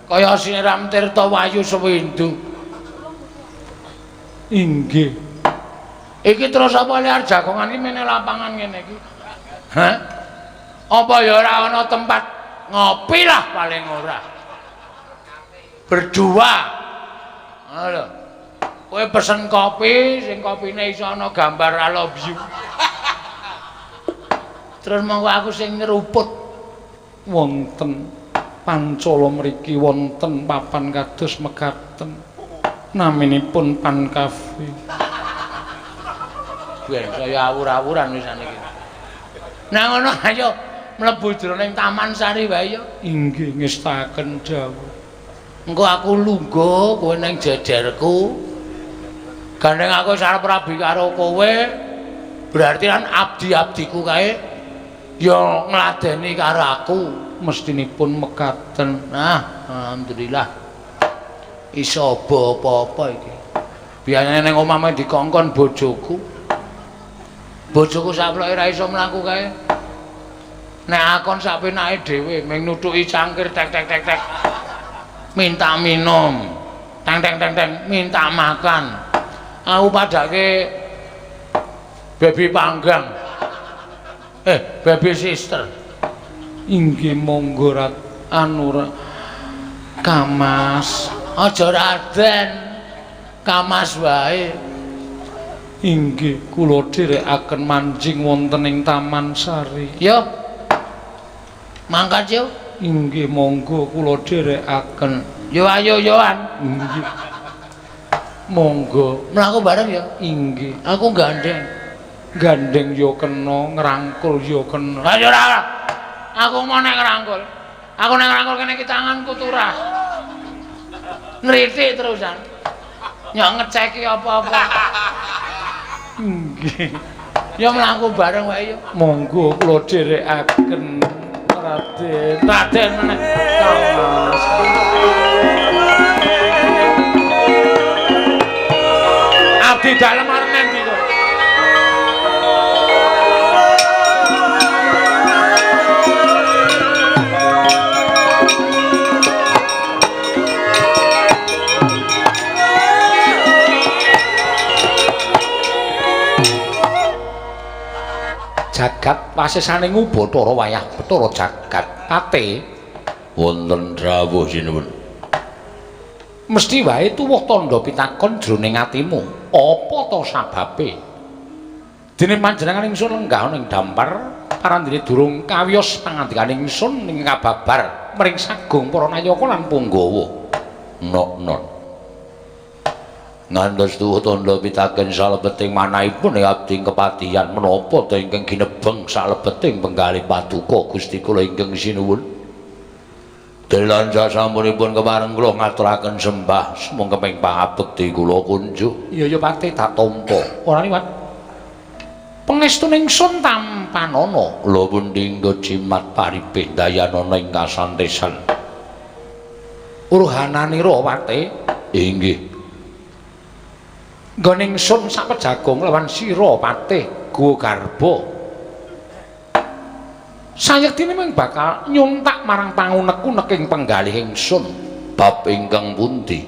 kaya siniram tirta wayu sewindu.
Inggih.
Iki terus apa liar jagongan iki meneh lapangan ngene iki? Hah? Apa ya ora ana tempat ngopi lah paling ora. Berdua. Lho. Kowe pesen kopi, sing kopine iso ana gambar I love you. Terus monggo aku sing nyeruput.
Wonten Pancala mriki wonten papan kados mekaten. Naminipun Pan Cafe.
Ben saya awur-awuran wisan iki. Nah ngono ayo mlebu jroning Taman Sari wae ya.
Inggih ngestaken dawuh.
Engko aku lungguh kowe ning jejerku. Gandeng aku sarep rabi karo kowe. Berarti kan abdi-abdiku kae ya ngladeni karo aku.
Mestinipun mekaten.
Nah, alhamdulillah. Iso apa-apa iki. Biasane ning omah meh dikongkon bojoku. Bojoku saploke ra iso mlaku kae. Nek akon sak penake dhewe mung nutuki cangkir tek. Minta minum. Teng, minta makan. Aku padake baby panggang. Baby sister.
Inggih monggo Kamas.
Aja Raden. Kamas wae.
Inggih kula dherekaken manjing wonten ing Taman Sari.
Yo. Mangkat yo. Inggih monggo kula dherekaken.
Yo ayo yoan.
Inggih. Monggo
Mlaku bareng ya.
inggih.
Aku gandeng.
Gandeng yo kena, ngrangkul yo kena.
Lah yo ora. Aku mau nek ngrangkul. Aku nek ngrangkul kene iki tanganku turah. Nritik terusan. Ya ngeceki apa-apa.
Inggih.
Ya mlaku bareng wae yo.
Monggo kula dherekaken Raden.
Raden meneh. Abdi dalem arep nendi kok.
Jagat wasesane Bathara wayah Bathara jagat pate
Wonten drawuh sinuwun.
mesti wae tuwuh tandha pitakon jroning atimu apa ta sababe dene panjenengan ingsun lenggah ning dampar parandene durung kawiyos pangandikan ingsun ning kababar mring sagung para nayaka lan punggawa
Nok ngantos tuwuh tandha pitaken salebeting manahipun ing abdi kepatihan menapa ta ingkang ginebeng salebeting penggalih paduka Gusti kula ingkang sinuwun. Dalan sasampunipun kepareng kula ngaturaken sembah semong keping pangabekti kula kunjuk.
iya ya pate tak tampa ora liwat pangestune ingsun tampanana
Kula pundi nggo jimat paribeh dayanana ing kasantesan.
urhananira pate
Inggih.
nggon ingsun sapejagong lawan sira patih Guwa Garba sayektine mung bakal nyuntak marang pangunek-unek ing penggalih ingsun
Bab ingkang pundi?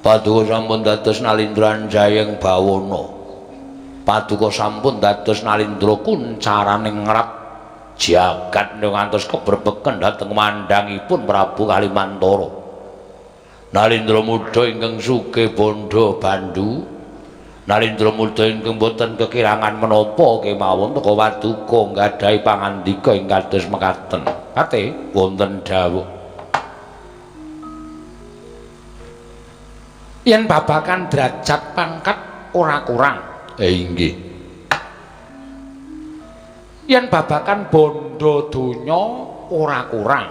Paduka sampun dados nalindran jayeng bawana. Paduka sampun dados nalindra kuncaraning ngrat jagat ngantos keberbeken dhateng mandhangipun Prabu Kalimantara. Nalindra muda ingkang sugih bondo bandu. Nalindra muda ingkang boten kekirangan menapa kemawon teka paduka nggadahi pangandika ing kados mekaten.
pate
Wonten dawuh
yen babakan derajat pangkat ora kurang
inggih.
yen babakan bondo donya ora kurang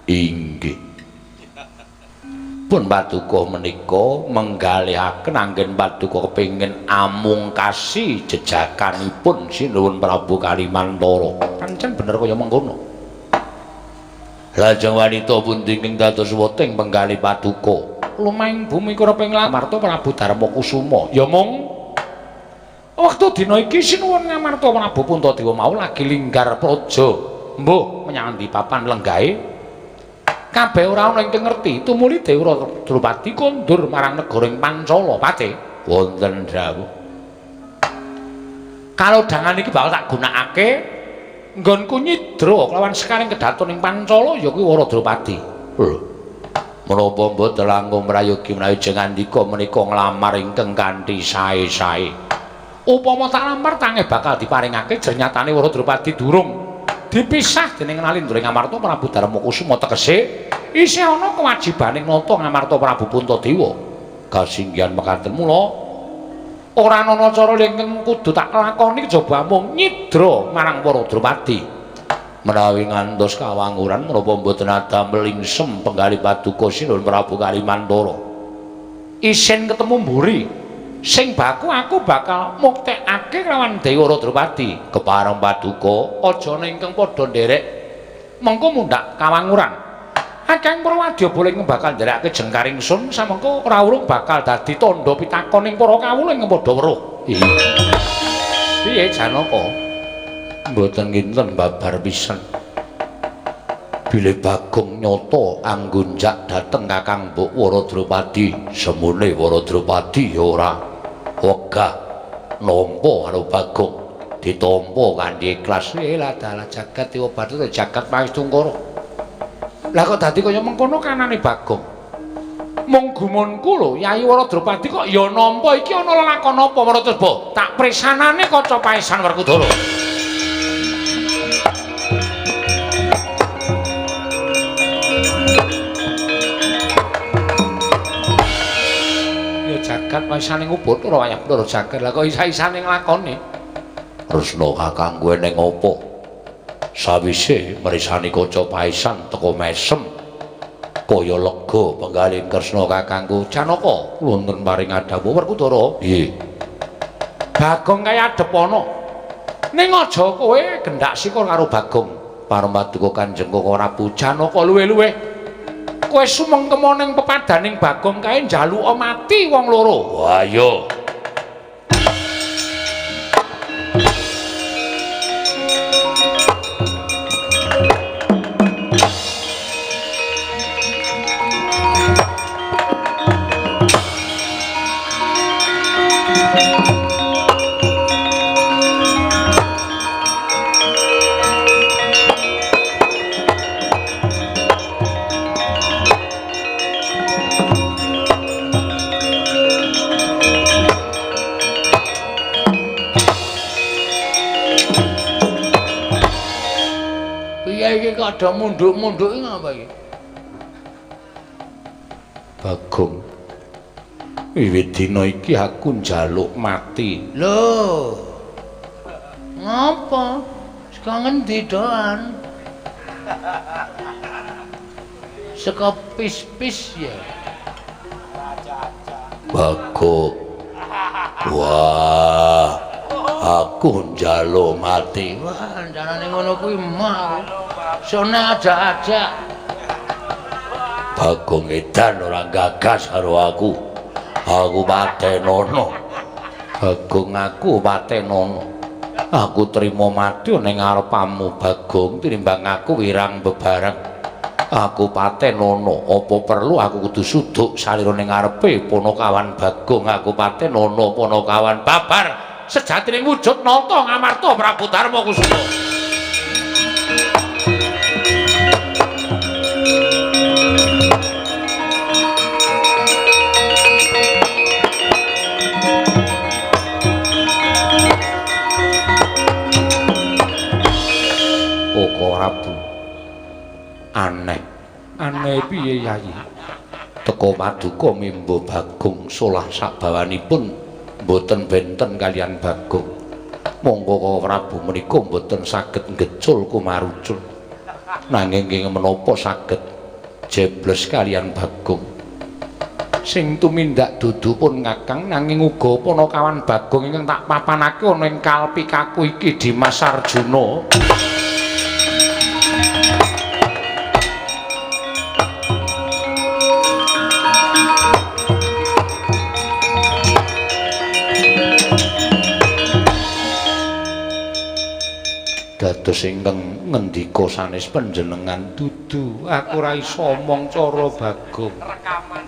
Inggih. Pun paduka menika menggalihaken anggen paduka kepengin amungkasi jejakanipun sinuwun Prabu Kalimantara.
pancen bener kaya mengkono
Lajeng wanita pundi ing dados weting penggalih paduka.
lumahing bumi kura ping Ngamarta Prabu Darmakusuma ya mung wektu dina iki sinuwun Ngamarta Prabu Puntadewa mau lagi linggar praja mbuh menyang ndi papan lenggahe kabeh ora ana ingkang ngerti tumuli Dewa Drupadi kondur marang negara ing Pancala pate
Wonten dawuh
kalodhangan iki bakal tak gunakake nggonku nyidra kelawan sekaring kedaton ing Pancala ya kuwi Wara Drupadi
lho menapa mboten langkung prayogi menawi jengandika menika nglamar ingkang kanthi sae-sae.
upama tak lamar tangeh bakal diparingake jernyatane Wara Drupadi durung dipisah dening Nalindra Ngamarta Prabu Darmakusuma tegese isih ana kewajibaning nata Ngamarta Prabu Puntadewa kasinggihan mekaten mula ora ana cara ingkang kudu tak lakoni kejaba mung nyidra marang Wara Drupadi
Menawi ngantos kawanguran menapa mboten adamel lingsem penggalih paduka sinuwun Prabu Kalimantara.
isin ketemu mburi sing baku aku bakal muktekake lawan Dewa Drupadi
Kepareng paduka
aja ingkang padha nderek mengko mundhak kawanguran akeh prawadya boleh bakal nderekake jengkar ingsun samengko ora urung bakal dadi tandha pitakoning para kawula ing padha weruh piye Janaka
mboten kinten babar pisan. Bilih Bagong nyata anggunjak dhateng Kakang Mbok Wara Drupadi, semune Wara Drupadi ya ora wegah nampa karo Bagong, ditampa kanthi ikhlas.
lah dalah jagat diobat jagat Maestungkara lah kok dadi kaya mengkono kanane Bagong mung gumunku lho Yayi Wara Drupadi kok ya nampa iki ana lelakon apa Maratresba tak presanane kaca paesan Werkudara jagat waisane ngubur ora wayah Ndara jagat. Lah kok isa-isane nglakoni? Resna kakang kowe ning opo? Sawise mrisani kaca paisan teka mesem kaya lega penggalih Kresna kakangku Janaka wonten paring adawu Werkudara. Piye? Bagong kaya adep ana. Ning aja kowe gendak sikul karo Bagong. Parmaduka Kanjeng Koko Prabu Janaka luwe-luwe. Kowe sumengkema ning pepadaning Bagong kae njaluka mati wong loro. Wah iya. Ada munduk-munduk iki ngapa iki? Bagong. Wiwit dina iki aku njaluk mati. Lho. Ngapa? Saka ngendi doan? Saka pis-pis ya. Bagong. Wah. Aku njaluk mati. Wah, janane ngono kuwi mah. Sone aja-aja. Bagong edan ora gagas karo aku. Aku patenono. Bagong aku patenono. Aku trimo mati ning ngarepamu Bagong tinimbang aku wirang bebareng. Aku patenono. Apa perlu aku kudu suduk salira ning ngarepe Panakawan Bagong. Aku patenono Panakawan babar sejatine wujud nata ngamarta Prabu Darma Kusuma. Prabu aneh piye Yayi teka Paduka mimba Bagong solah sabawanipun mboten benten kalian Bagong monggo Koko Prabu menika mboten saged ngecul kumarucul nanging ing menapa saged jebles kalian Bagong sing tumindak dudu pun Kakang nanging uga Panakawan Bagong ingkang tak papanake ana ing kalpikaku iki Dimas Arjuna. Dados ingkang ngendika sanes panjenengan dudu aku ora iso omong cara Bagong. Rekaman.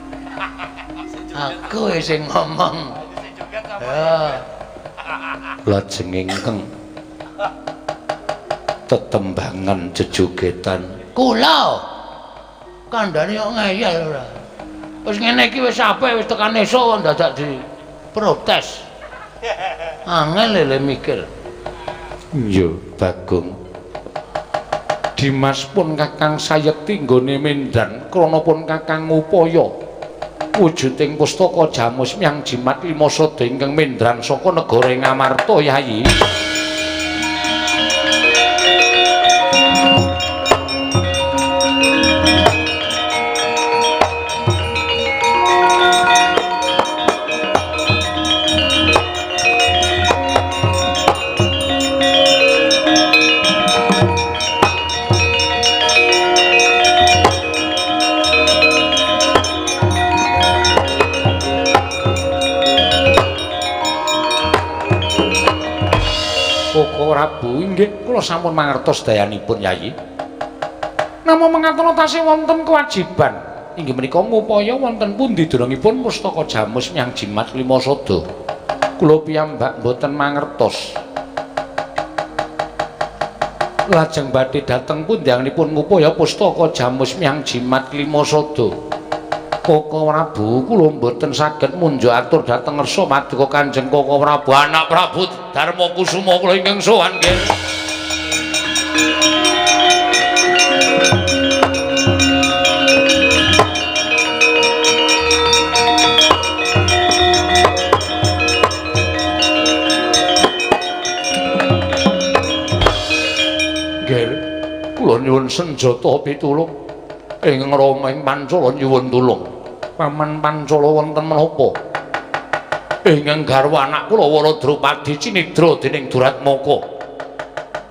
Aku sing ngomong. Ya. Lajeng ingkang tetembangan jejogetan. Kula kandhane kok ngeyel ora. Wis ngene iki wis apik wis tekan esuk kok dadak di protes. Angel lele mikir. Iya, Bagong. Dimas pun Kakang sayekti nggone Mendran krana pun Kakang ngupaya wujuding pustaka Jamus Myang Jimat Lima Sada ingkang Mendran saka negara Ngamarta Yayi. Prabu inggih kula sampun mangertos dayanipun Yayi. Namung mengatono tasih wonten kewajiban inggih menika ngupaya wonten pundi durungipun pustaka Jamus Myang Jimat Lima Sada. Kula piyambak boten mangertos. Lajeng badhe dhateng pundi anggenipun ngupaya pustaka Jamus Myang Jimat Lima Sada. Koko Prabu kula mboten saged munjuk atur dhateng ngersa Paduka Kanjeng Koko Prabu anak Prabu Darma Kusuma kula ingkang sowan nggih. senjata pitulung ing Rama ing Pancala nyuwun tulung. Paman Pancala wonten menapa? Ingkang garwa anak kula Waradrupadi cinidra dening Duratmaka.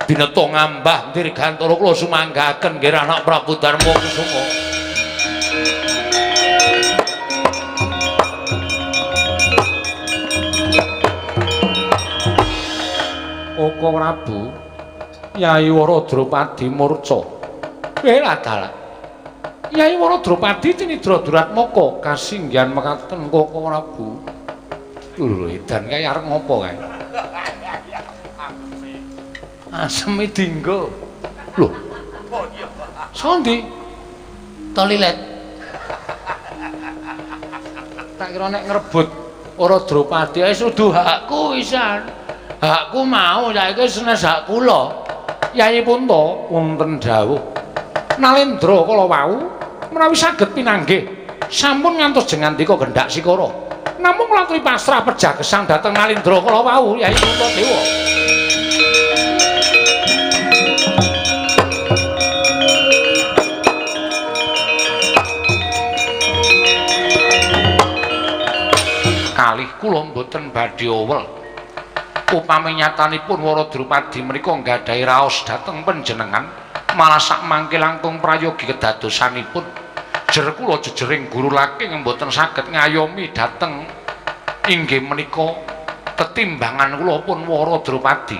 Bineta ngambah dirgantara kula sumanggaken nggih anak Prabu Darma Kusuma. Koko Prabu Yai Waradrupadi murca. Dalah. Yai Waradrupadi cinidra Duratmaka kasinggihan mekaten Koko Prabu. Lho, edan kae arep ngopo kae? Aseme dinggo. Lho. Sondi? Tolilet. Tak kira nek ngrebut Waradrupadi wis udu hakku pisan. Hakku mau saiki senes hak kula. Yai Punta wonten dawuh. Nalendra kala wau menawi saged pinanggih sampun ngantos jengandika gendhak sikara. Namung nglatri pasrah pejagesan dhateng Nalendra kala wau Yai Puntadewa. Kalih kula mboten badhe owel. Upami nyatanipun Waradrupadi menika nggadahi raos dhateng panjenengan, malah sak mangke langkung prayogi kedadosanipun. Jer kula jejering guru laking mboten saged ngayomi dhateng inggih menika tetimbangan kula pun Waradrupadi.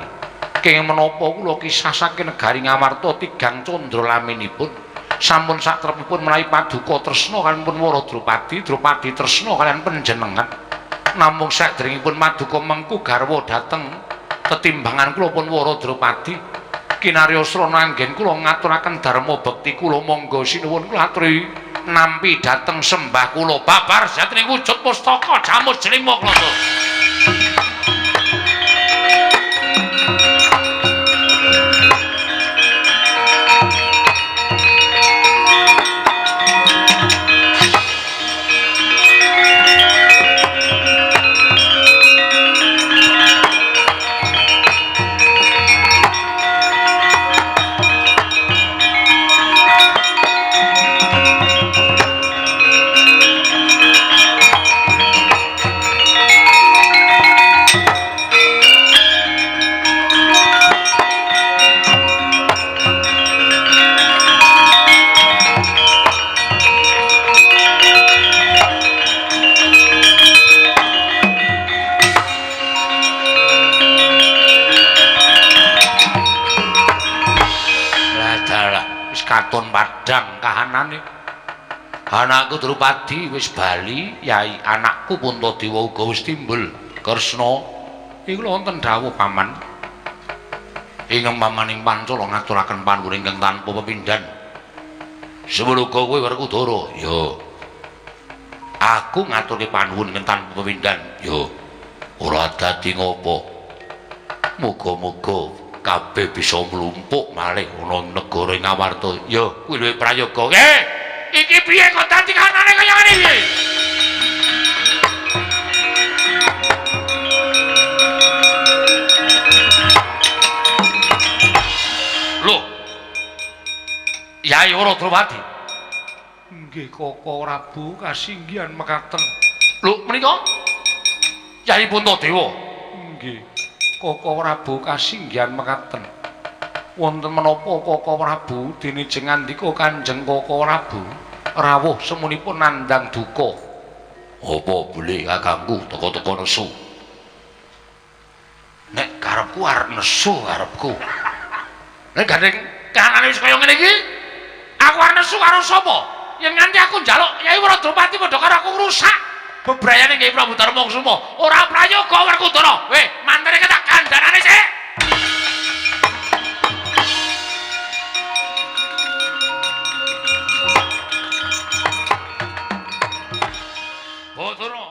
Kenging menapa kula kisah saking negari Ngamarta tigang candra laminipun sampun satrepipun menawi paduka tresna kaliyan pun Waradrupadi, Drupadi tresna kaliyan panjenengan. Namung saderengipun maduka mengku garwa dhateng tetimbangan kula pun Waradrupadi kinarya srana anggen kula ngaturaken dharma bekti kula monggo sinuwun kula aturi nampi dhateng sembah kula babar jatining wujud pustaka jamus jeling maklasa. Katon padhang kahanane. Anakku Drupadi wis bali, Yai anakku Puntadewa uga wis timbul. Kresna iku wonten dawuh paman. Ing pamaning Pancala ngaturaken panuwun ingkang tanpa pepindhan. Semoga kowe Werkudara, ya. Aku ngaturke panuwun ingkang tanpa pepindhan, ya. Ora dadi ngopo. Muga-muga kabeh bisa mlumpuk malih ana negara Ngamarta. Ya, kuwi luwih prayoga. Iki piye kok dadi kanane kaya ngene iki? Lho. Yai Waradrupadi. Nggih Koko Prabu kasinggihan mekaten. Lho, menika Yai Puntadewa. Nggih. Koko Prabu kasinggihan mekaten. Wonten menapa Koko Prabu dene jengandika Kanjeng Koko Prabu rawuh semunipun nandhang duka. Apa boleh kakangku teka-teka nesu? Nek karepku arep nesu karepku. Nek gandeng kanane wis kaya ngene iki, aku arep nesu karo sapa? Yen nganti aku njaluk Yai Waradrupadi padha karo aku ngrusak bebrayane Kyai Prabu Darma Kusuma. Ora prayoga Werkudara. Weh, mantene ketak kandhanane sik. Bathara